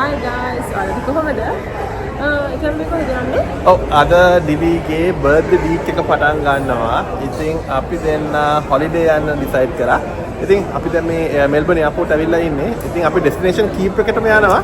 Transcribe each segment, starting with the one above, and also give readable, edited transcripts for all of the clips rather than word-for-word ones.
Hi guys, අද කොහමද? ඉතින් මේක කොහෙද යන්නේ? ඔව් අද දිවිගේ බර්ත්ඩේ වීක් එක පටන් ගන්නවා. ඉතින් අපි දෙන්න හොලිඩේ යන්න ඩිසයිඩ් කරා. ඉතින් අපි දැන් මේ මෙල්බන් එයාපෝට් ඇවිල්ලා ඉන්නේ. ඉතින් අපි ඩෙස්ටිනේෂන් කීප් එකටම යනවා.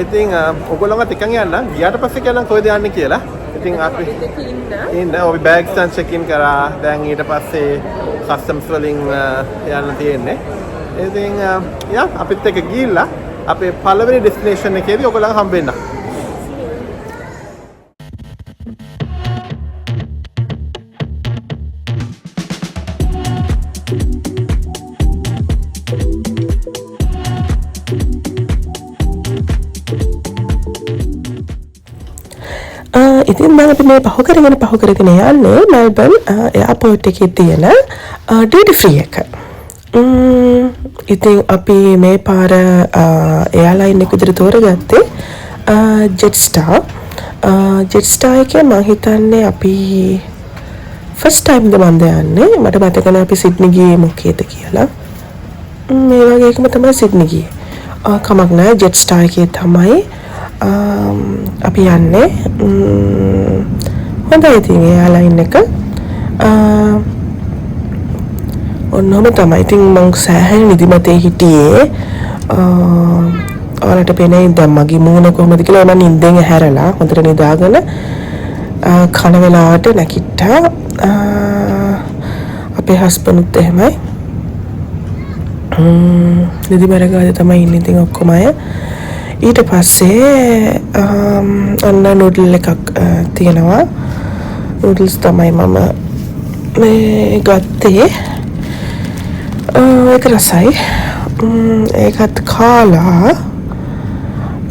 ඉතින් ඔයගොල්ලෝවත් එකන් යන්න. ගියාට පස්සේ කියන්න කොහෙද යන්නේ කියලා. ඉතින් අපි ඉන්න ඔය බෑග්ස් දැන් චෙක් ඉන් කරා. දැන් ඊට පස්සේ කස්ටම්ස් වලින් යන්න තියෙන්නේ. ඉතින් අපිත් එක්ක ගිහිල්ලා අපේ පළවෙනි ඩෙස්ටිනේෂන් එකේදී ඔයගොල්ලන් හම්බ වෙන්න. ඉතින් මම අපි මේ පහු කරගෙන යන්නේ මෙල්බන් එයාපෝට් එකේ තියෙන ඩියුටි ෆ්‍රී එක. ඉතින් අපි මේ පාර එයාලයින් එක විදිහට තෝරගත්තේ ජෙට්ස්ටාර්. ජෙට්ස්ටාර් එකේ මම හිතන්නේ අපි ෆස්ට් ටයිම්ද මන්ද යන්නේ. මට මතක නැහැ අපි සිඩ්නි ගියේ මොකේද කියලා. මේ වගේ එකම තමයි සිඩ්නි ගියේ. කමක් නැහැ ජෙට්ස්ටාර් එකේ තමයි අපි යන්නේ. හොඳයි ඉතින් එයාලයින් එක ඔන්නම තමයි. ඉතින් මං සෑහෙන නිදිමතේ හිටියේ. ඔයාලට පේන්නේ දැන් මගේ මූණ කොහොමද කියලා. මම නිින්දෙන් ඇහැරලා හොඳට නිදාගෙන කන වෙලාවට නැගිට්ටා. අපේ හස්බන්ඩ්ත් එහෙමයි. නිදිමරගාද තමයි ඉන්නේ ඉතින් ඔක්කොම අය. ඊට පස්සේ අන්න නූඩල් එකක් තියෙනවා. නූඩල්ස් තමයි මම මේ ගත්තේ. ඒක රසයි. ඒකත් කාලා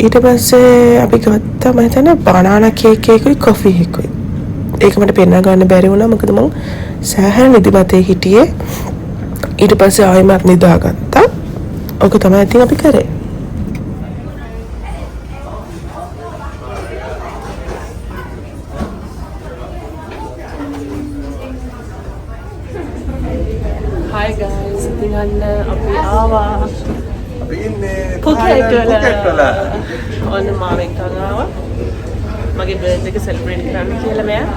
ඊට පස්සේ අපි ගත්තා මම හිතන්නේ බනානා කේක් එකකුයි කොෆි එකකුයි. ඒක මට පෙන්න ගන්න බැරි වුණා මොකද මම සෑහෙන නිදිමතේ හිටියේ. ඊට පස්සේ ආයෙමත් නිදාගත්තා. ඔක තමයි ඉතින් අපි කරේ. Hi guys, ඉතින් අන්න අපි ආවා. අපි ඉන්නේ පුකට් වල. ඔන්න මාවෙන් ආවා. මගේ බර්ත්ඩේ එක සෙලිබ්‍රේට් කරන්න කියලා මෙයා.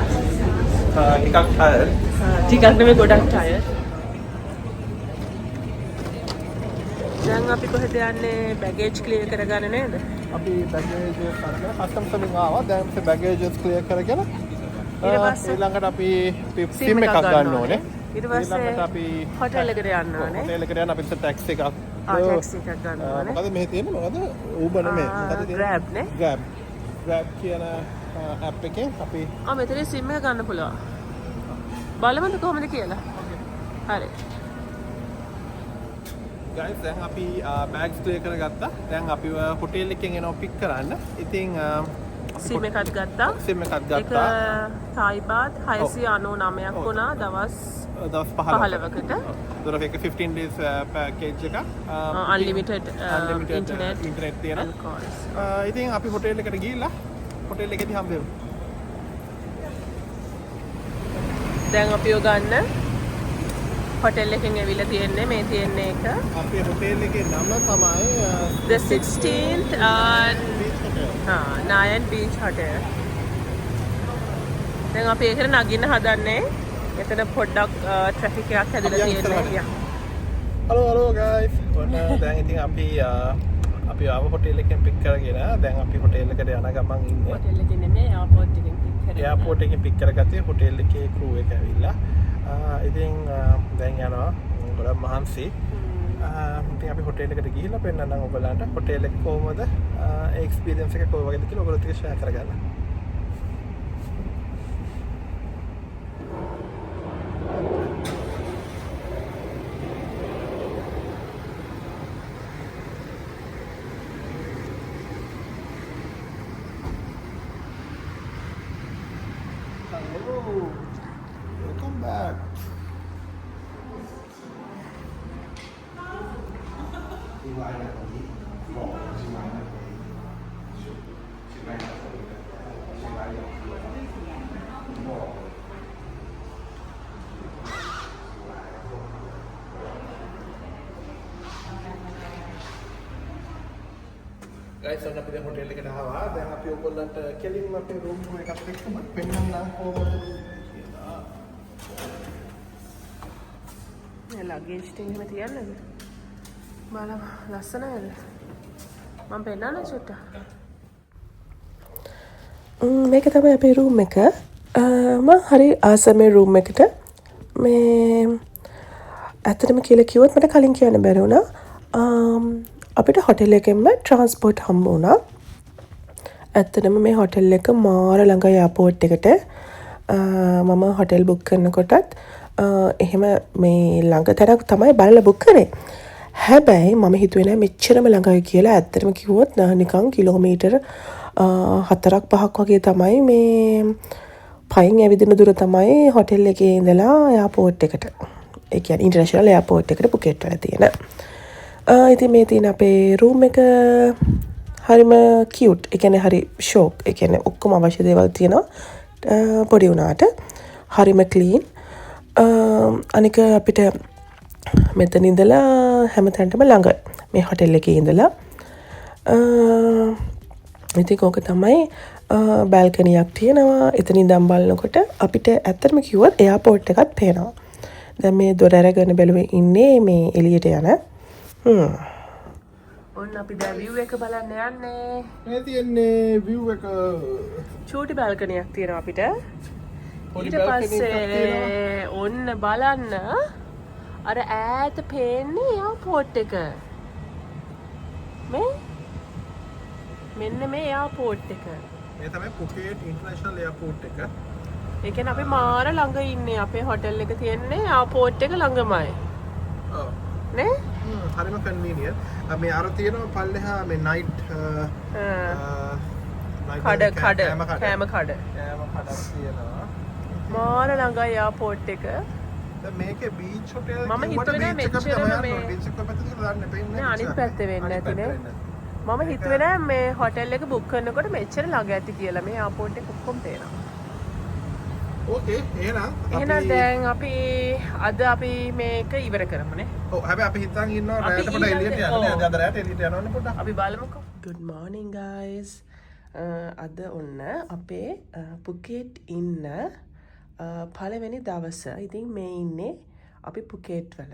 ටිකක් ටයර්. ටිකක් නෙමෙයි ගොඩක් ටයර්. දැන් අපි කොහෙද යන්නේ? බැගේජ් ක්ලියර් කරගන්න නේද? අපි බැගේජස් කරගෙන කස්ටම්ස් වලින් ආවා. දැන් අපි බැගේජස් ක්ලියර් කරගෙන ඊළඟට අපි සිම් එකක් ගන්න ඕනේ. ඊට පස්සේ අපි හොටෙල් එකට යන්න ඕනේ. හොටෙල් එකට යන්න අපිට ටැක්සි එකක්. ටැක්සි එකක් ගන්න ඕනේ. මොකද මෙහෙ තියෙන්නේ මොකද? Uber නෙමෙයි. මොකද තියෙන්නේ? Grab නේ. Grab කියන ඇප් එකෙන් අපි මෙතන සිම් එක ගන්න පුළුවන්. බලමුද කොහොමද කියලා. හරි. guys දැන් අපි බෑග්ස් ක්ලියර් කරගත්තා. දැන් අපි හොටෙල් එකෙන් එනවා පික් කරන්න. ඉතින් සිම් එකක් ගත්තා. සිම් එකක් ගත්තා. ඒක තායි බාත් 699ක් වුණා දවස් 15කට. දොරක එක 15 days package එක. unlimited internet තියෙනවා. ඉතින් අපි හොටෙල් එකට ගිහිල්ලා හොටෙල් එකේදී හම්බෙමු. දැන් අපි ගන්න හොටෙල් එකෙන් ඇවිල්ලා තියෙන්නේ මේ තියෙන්නේ එක. අපේ හොටෙල් එකේ නම තමයි The 16th Nayan Beach Hotel. දැන් අපි ඒකට නගින්න හදන්නේ. එතන පොඩ්ඩක් ට්‍රැෆික් එකක් හැදලා තියෙනවා. Hello guys. ඔන්න දැන් ඉතින් අපි ආව හොටෙල් එකෙන් පික් කරගෙන දැන් අපි හොටෙල් එකට යන ගමන් ඉන්නේ. හොටෙල් එකේ නෙමෙයි එයාපෝට් එකෙන් පික් කරගෙන. එයාපෝට් එකෙන් පික් කරගත්තේ හොටෙල් එකේ ක්‍රූ එක ඇවිල්ලා. ඉතින් දැන් යනවා ගොඩක් මහන්සි. ඉතින් අපි හොටෙල් එකට ගිහිල්ලා පෙන්නන්නම් ඔයගලන්ට හොටෙල් එක කොහොමද එක්ස්පීරියන්ස් එක කොහොම වගේද කියලා ඔයගොල්ලොත් එක්ක ෂෙයා කරගන්න. Hello. Welcome back. ගයිස් අන්න අපි දැන් හොටෙල් එකට ආවා. දැන් අපි ඔයගොල්ලන්ට කෙලින්ම අපේ රූම් එකත් එක්කම පෙන්නන්න කොහොමද කියලා. මේ ලගේජ් ටික එහෙම තියන්නද? බලන්න ලස්සනයිද? මම පෙන්නන්න චුට්ටක්. මේක තමයි අපේ රූම් එක. මම හරි ආසයි මේ රූම් එකට. මේ ඇත්තටම කියලා කිව්වොත් මට කලින් කියන්න බැරි වුණා. අපිට හොටෙල් එකෙන්ම ට්‍රාන්ස්පෝර්ට් හම්බ වුණා. ඇත්තටම මේ හොටෙල් එක මාර ළඟයි එයාපෝට් එකට. මම හොටෙල් බුක් කරනකොටත් එහෙම මේ ළඟ තැනක් තමයි බලලා බුක් කරේ. හැබැයි මම හිතුවේ නෑ මෙච්චරම ළඟයි කියලා. ඇත්තටම කිව්වොත් නිකන් කිලෝමීටර් 4-5ක් වගේ තමයි මේ පයින් ඇවිදින දුර තමයි හොටෙල් එකේ ඉඳලා එයාපෝට් එකට. ඒ කියන්නේ ඉන්ටර්නැෂනල් එයාපෝට් එකට පුකේට් වල තියෙන. ඉතින් මේ තියෙන අපේ රූම් එක හරිම කියුට්. ඒ කියන්නේ හරි ෂෝක්. ඒ කියන්නේ ඔක්කොම අවශ්‍ය දේවල් තියෙනවා පොඩි වුණාට. හරිම ක්ලීන්. අනික අපිට මෙතන ඉඳලා හැමතැනටම ළඟ මේ හොටෙල් එකේ ඉඳලා. ඉතින් ඕක තමයි බැල්කනියක් තියෙනවා. එතන ඉඳන් බලනකොට අපිට ඇත්තටම කිව්වොත් එයාපෝට් එකත් පේනවා. දැන් මේ දොර අරගෙන බැලුවේ ඉන්නේ මේ එළියට යන. ඔන්න අපි දැන් view එක බලන්න යන්නේ. මේ තියෙන්නේ view එක. චූටි බැල්කනියක් තියෙනවා අපිට. පොඩි ඊට පස්සේ ඔන්න බලන්න අර ඈත පේන්නේ එයාපෝට් එක. මෙන්න මේ එයාපෝට් එක. මේ තමයි පුකේට් ඉන්ටර්නැෂනල් එයාපෝට් එක. ඒ කියන්නේ අපි මාර ළඟ ඉන්නේ. අපේ හොටෙල් එක තියෙන්නේ එයාපෝට් එක ළඟමයි. ඔව්. නේ? හරිම කන්වීනියන්ට්. මේ අර තියෙනවා පල්ලෙහා මේ නයිට් කෑම කඩ තියෙනවා. මාර ළඟයි එයාපෝට් එක. දැන් මේකේ බීච් හොටෙල් මම හිතුවේ නෑ මෙච්චරම මේ බීච් එක පැත්තට දාන්න එපා. නෑ අනිත් පැත්තේ වෙන්නේ නැතිනේ. මම හිතුවේ නෑ මේ හොටෙල් එක බුක් කරනකොට මෙච්චර ළඟ ඇති කියලා. මේ එයාපෝට් එක ඔක්කොම පේනවා. ඕකේ එහෙනම් දැන් අපි අද අපි මේක ඉවර කරමුනේ. ඔව් හැබැයි අපි හිතන් ඉන්නවා රැයට පොඩ එළියට යන්න. අද රැයට එළියට යනවනේ පොඩ්ඩක්. අපි බලමුකෝ. good morning guys. අද ඔන්න අපේ පුකේට් ඉන්න පළවෙනි දවස. ඉතින් මේ ඉන්නේ අපි පුකේට් වල.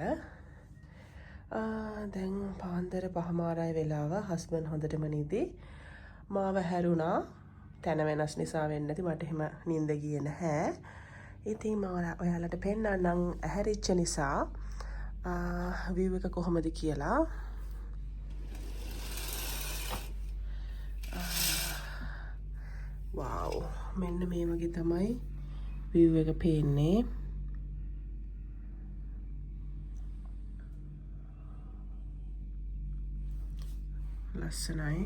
දැන් පාන්දර 5:00 වෙලාව. හස්බන්ඩ් හොඳටම නිදි. මාව හැරුණා. තැන වෙනස් නිසා වෙන්නේ නැති මට එහෙම නිින්ද ගියේ නැහැ. ඉතින් මම ඔයාලට පෙන්නන්නම් ඇහැරිච්ච නිසා view එක කොහොමද කියලා. wow මෙන්න මේ වගේ තමයි view එක පේන්නේ. ලස්සනයි.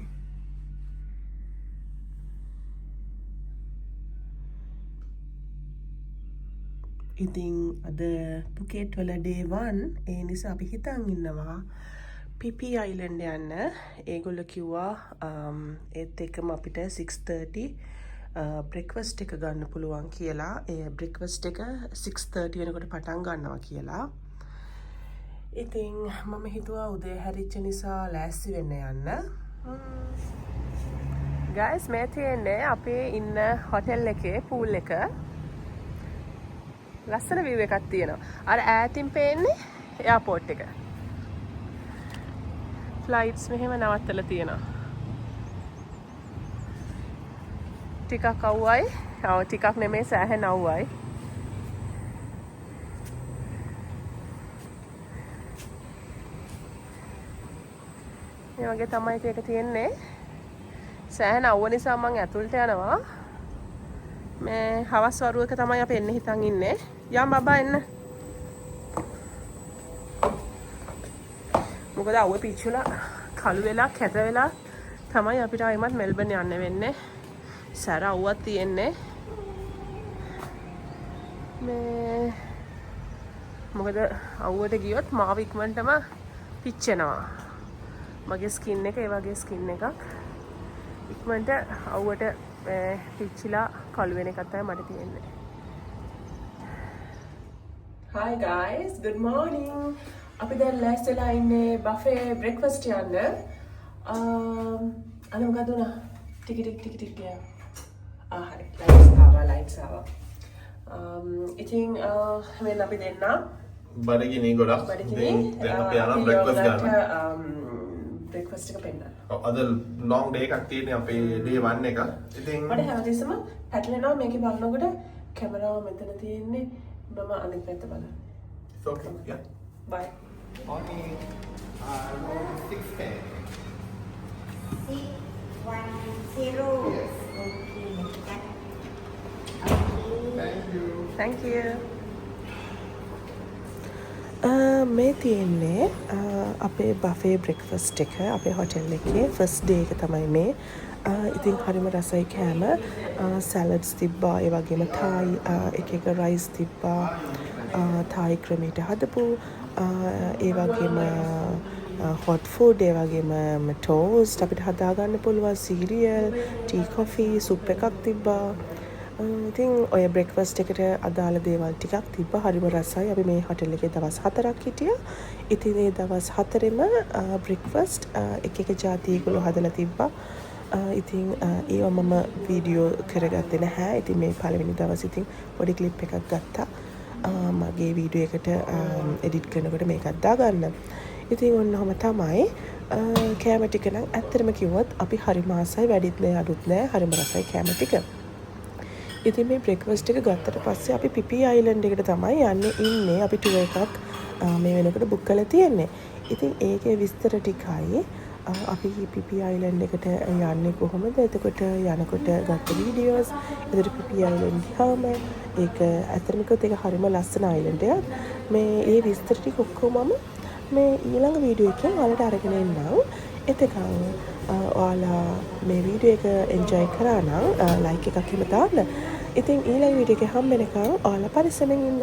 ඉතින් අද පුකේට් වල day 1 ඒ නිසා අපි හිතන් ඉන්නවා පිපි අයිලන්ඩ් යන්න. ඒගොල්ලෝ කිව්වා ඒත් එක්කම අපිට 6:30 බ්‍රෙක්ෆාස්ට් එක ගන්න පුළුවන් කියලා. ඒ බ්‍රෙක්ෆාස්ට් එක 6:30 වෙනකොට පටන් ගන්නවා කියලා. ඉතින් මම හිතුවා උදේ හැරිච්ච නිසා ලෑස්ති වෙන්න යන්න. guys මේ තියෙන්නේ අපේ ඉන්න හොටෙල් එකේ pool එක. ලස්සන view එකක් තියෙනවා. අර ඈතින් පේන්නේ එයාපෝට් එක. ෆ්ලයිට්ස් මෙහෙම නවත්තලා තියෙනවා. ටිකක් අවුවයි. ටිකක් නෙමෙයි සෑහෙන අවුවයි. මේ වගේ තමයි ඒක තියෙන්නේ. සෑහෙන අවුව නිසා මම ඇතුළට යනවා. මේ හවස් වරුවක තමයි අපි එන්න හිතන් ඉන්නේ. යම් බබා එන්න. මොකද අවුව පිච්චුලා කළු වෙලා කැත වෙලා තමයි අපිට ආයිමත් මෙල්බන් යන්න වෙන්නේ. සැර අවුවක් තියෙන්නේ. මේ මොකද අවුවට ගියොත් මාව ඉක්මනටම පිච්චෙනවා. මගේ ස්කින් එක ඒ වගේ ස්කින් එකක්. ඉක්මනට අවුවට පිච්චිලා කළු වෙන එකක් තමයි මට තියෙන්නේ. Hi guys, good morning. අපි දැන් ලෑස්තිලා ඉන්නේ buffet breakfast යන්න. අනේ මොකද උනා? ටික ගියා. හරි. ලයිට්ස් ආවා. ඉතින් මෙන්න අපි දෙන්න බඩගිනි ගොඩක්. බඩගිනි දැන් අපි යනවා බ්‍රෙක්ෆාස්ට් ගන්න. බ්‍රෙක්ෆාස්ට් එක පෙන්නන්න. අද ලොංග් ඩේ එකක් තියෙන්නේ අපේ ඩේ 1 එක. ඉතින් මට හැමතිස්සම පැටලෙනවා මේකේ බලනකොට කැමරාව මෙතන තියෙන්නේ මම අනිත් පැත්ත බලන්න. it's okay. Yeah. Bye. Morning. Room 610. 610. Yes. Thank you. Thank you. මේ තියෙන්නේ අපේ බෆේ බ්‍රෙක්ෆස්ට් එක අපේ හොටෙල් එකේ ෆස්ට් ඩේ එක තමයි මේ. ඉතින් හරිම රසයි කෑම. සැලඩ්ස් තිබ්බා, ඒ වගේම තායි එක රයිස් තිබ්බා, තායි ක්‍රමයට හදපු, ඒ වගේම හොට් ෆුඩ්, ඒ වගේම ටෝස්ට් අපිට හදාගන්න පුළුවන්, සීරියල්, ටී කොෆී, සුප් එකක් තිබ්බා. ඉතින් ඔය බ්‍රෙක්ෆාස්ට් එකට අදාළ දේවල් ටිකක් තිබ්බා. හරිම රසයි. අපි මේ හොටෙල් එකේ දවස් 4ක් හිටියා. ඉතින් ඒ දවස් 4ෙම බ්‍රෙක්ෆාස්ට් එක ಜಾති ඒගොල්ලෝ හදලා තිබ්බා. ඉතින් ඒව මම වීඩියෝ කරගත්තේ නැහැ. ඉතින් මේ පළවෙනි දවස් ඉතින් පොඩි ක්ලිප් එකක් ගත්තා. මගේ වීඩියෝ එකට එඩිට් කරනකොට මේකත් දාගන්න. ඉතින් ඔන්නෝම තමයි කෑම ටික නම් ඇත්තටම කිව්වොත් අපි හරිම ආසයි. වැඩිත් නෑ අඩුත් නෑ. හරිම රසයි කෑම ටික. ඉතින් මේ බ්‍රෙක්ෆාස්ට් එක ගත්තට පස්සේ අපි පිපි අයිලන්ඩ් එකට තමයි යන්නේ ඉන්නේ. අපි ටුවර් එකක් මේ වෙනකොට බුක් කරලා තියෙන්නේ. ඉතින් ඒකේ විස්තර ටිකයි අපි පිපි අයිලන්ඩ් එකට යන්නේ කොහොමද? එතකොට යනකොට ගත්ත වීඩියෝස්. එතකොට පිපි අයිලන්ඩ් ගියාම ඒක ඇත්තටම කිව්වොත් ඒක හරිම ලස්සන අයිලන්ඩ් එකක්. මේ ඒ විස්තර ටික ඔක්කොම මේ ඊළඟ වීඩියෝ එකෙන් ඔයාලට අරගෙන එන්නම්. එතකන් ඔයාලා මේ වීඩියෝ එක එන්ජොයි කරා නම් ලයික් එකක් එහෙම දාන්න. ඉතින් ඊළඟ වීඩියෝ එකේ හම්බ වෙනකන් ඔයාලා පරිස්සමෙන් ඉන්න.